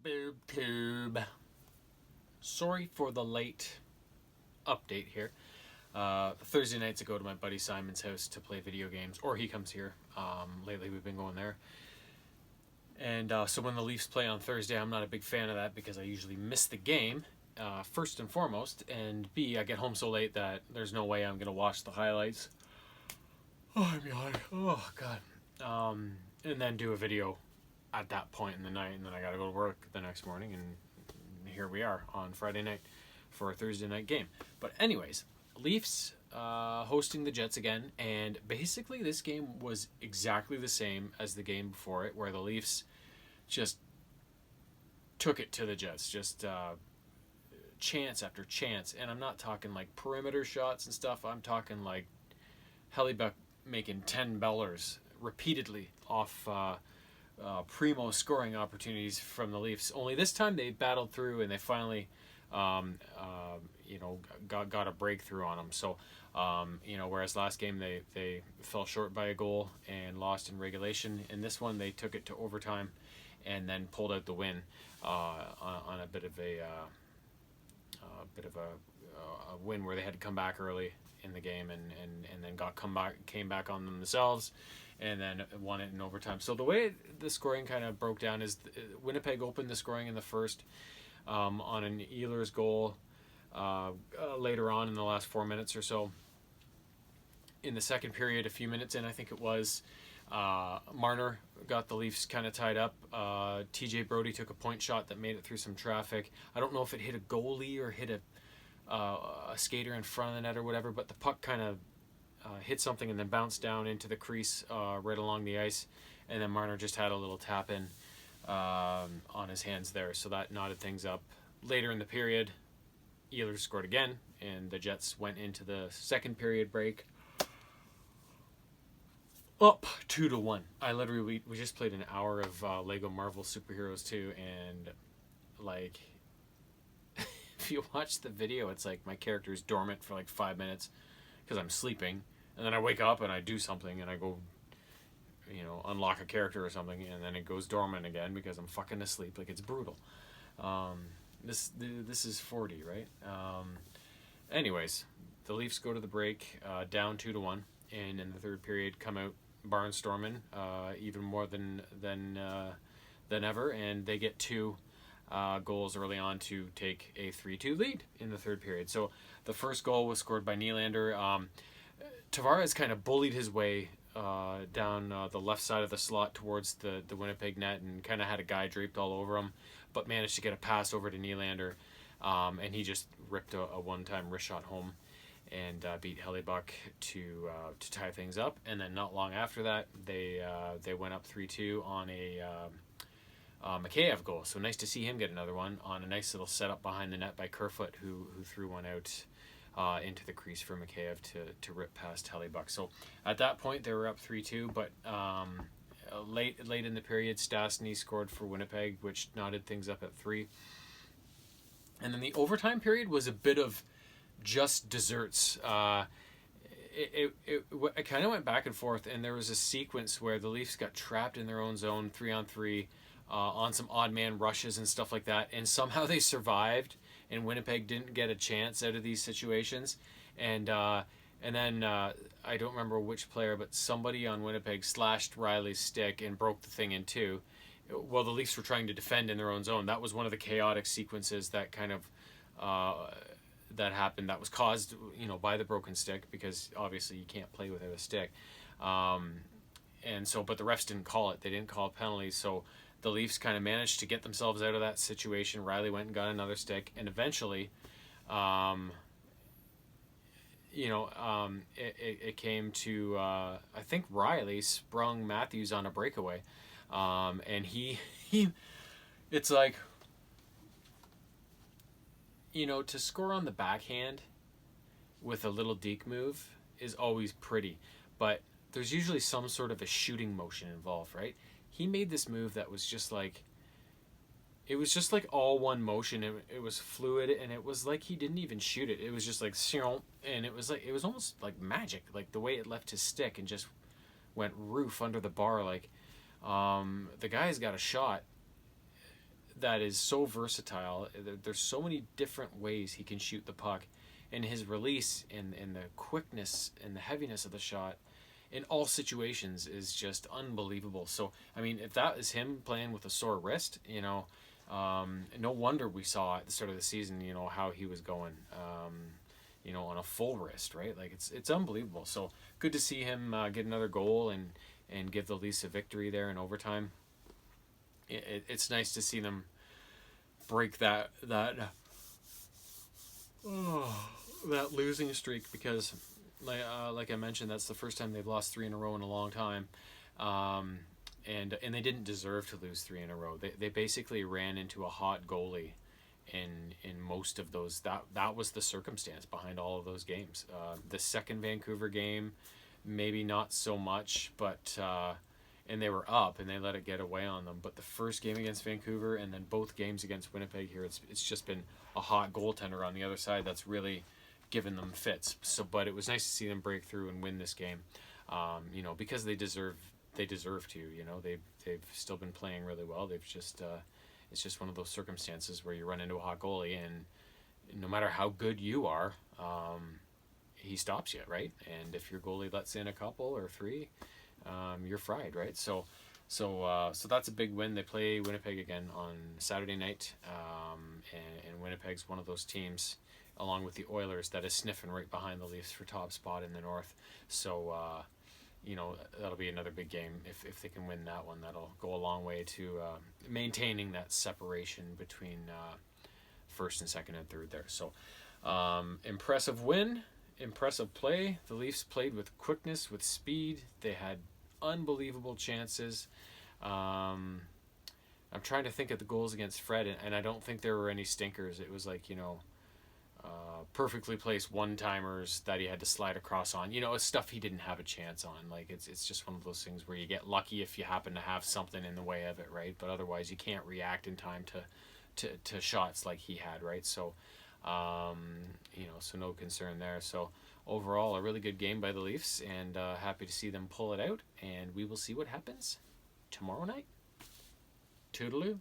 Boob tube. Sorry for the late update here. Thursday nights I go to my buddy Simon's house to play video games, or he comes here. Lately we've been going there. And so when the Leafs play on Thursday, I'm not a big fan of that because I usually miss the game, first and foremost. And B, I get home so late that there's no way I'm going to watch the highlights. Oh, I'm yawning. Oh, God. And then do a video at that point in the night, and then I got to go to work the next morning, and here we are on Friday night for a Thursday night game. But anyways, Leafs hosting the Jets again, and basically this game was exactly the same as the game before it, where the Leafs just took it to the Jets, just chance after chance. And I'm not talking like perimeter shots and stuff, I'm talking like Hellebuck making 10 bellers repeatedly off primo scoring opportunities from the Leafs. Only this time they battled through and they finally got a breakthrough on them. So whereas last game they fell short by a goal and lost in regulation, in this one they took it to overtime and then pulled out the win on a bit of a win where they had to come back early in the game and then came back on themselves and then won it in overtime. So the way the scoring kind of broke down is Winnipeg opened the scoring in the first on an Ehlers goal later on in the last 4 minutes or so. In the second period, a few minutes in, I think it was, Marner got the Leafs kind of tied up. TJ Brody took a point shot that made it through some traffic. I don't know if it hit a goalie or hit a skater in front of the net or whatever, but the puck kind of hit something and then bounced down into the crease right along the ice, and then Marner just had a little tap in on his hands there, so that knotted things up. Later in the period, Ehlers scored again, and the Jets went into the second period break up 2-1. We just played an hour of Lego Marvel Superheroes 2, and like if you watch the video, it's like my character is dormant for like 5 minutes because I'm sleeping, and then I wake up and I do something and I go unlock a character or something, and then it goes dormant again because I'm fucking asleep. Like, it's brutal. This is 40, right? Anyways, the Leafs go to the break down 2-1, and in the third period come out barnstorming even more than ever, and they get two goals early on to take a 3-2 lead in the third period. So the first goal was scored by Nylander. Tavares kind of bullied his way down the left side of the slot towards the Winnipeg net and kind of had a guy draped all over him, but managed to get a pass over to Nylander, and he just ripped a one-time wrist shot home and beat Hellebuck to tie things up. And then not long after that, they went up 3-2 on a Mikheyev goal. So nice to see him get another one on a nice little setup behind the net by Kerfoot, who threw one out into the crease for Mikheyev to rip past Hellebuck. So at that point they were up 3-2, but late in the period, Stastny scored for Winnipeg, which knotted things up at 3. And then the overtime period was a bit of just desserts. It kind of went back and forth, and there was a sequence where the Leafs got trapped in their own zone 3-on-3 on some odd man rushes and stuff like that, and somehow they survived, and Winnipeg didn't get a chance out of these situations. And then I don't remember which player, but somebody on Winnipeg slashed Riley's stick and broke the thing in two while the Leafs were trying to defend in their own zone. That was one of the chaotic sequences that kind of that happened, that was caused by the broken stick, because obviously you can't play without a stick. And so, but the refs didn't call it. They didn't call penalties, so the Leafs kind of managed to get themselves out of that situation. Riley went and got another stick, and eventually it came to I think Riley sprung Matthews on a breakaway, and he it's like, to score on the backhand with a little deke move is always pretty, but there's usually some sort of a shooting motion involved, right? He made this move that was just like, it was just like all one motion. It was fluid, and it was like he didn't even shoot it. It was just like, and it was almost like magic, like the way it left his stick and just went roof under the bar. Like, the guy's got a shot that is so versatile. There's so many different ways he can shoot the puck, and his release and the quickness and the heaviness of the shot in all situations is just unbelievable. So I mean, if that is him playing with a sore wrist, no wonder we saw at the start of the season, how he was going, on a full wrist, right? Like it's unbelievable. So good to see him get another goal and give the Leafs a victory there in overtime. It's nice to see them break that losing streak, because like I mentioned, that's the first time they've lost 3 in a row in a long time. And they didn't deserve to lose 3 in a row. They basically ran into a hot goalie in most of those. That was the circumstance behind all of those games. The second Vancouver game, maybe not so much, but and they were up and they let it get away on them. But the first game against Vancouver and then both games against Winnipeg here, it's just been a hot goaltender on the other side that's really given them fits. So, but it was nice to see them break through and win this game, because they deserve to. They've still been playing really well. They've just it's just one of those circumstances where you run into a hot goalie, and no matter how good you are, he stops you, right? And if your goalie lets in a couple or 3, you're fried, right? So that's a big win. They play Winnipeg again on Saturday night, and Winnipeg's one of those teams, along with the Oilers, that is sniffing right behind the Leafs for top spot in the North. So that'll be another big game. If they can win that one, that'll go a long way to maintaining that separation between first and second and third there. So impressive win, impressive play. The Leafs played with quickness, with speed. They had unbelievable chances. I'm trying to think of the goals against Fred, and I don't think there were any stinkers. It was like, perfectly placed one-timers that he had to slide across on. Stuff he didn't have a chance on. Like, it's just one of those things where you get lucky if you happen to have something in the way of it, right? But otherwise, you can't react in time to shots like he had, right? So, so no concern there. So overall, a really good game by the Leafs, and happy to see them pull it out. And we will see what happens tomorrow night. Toodaloo.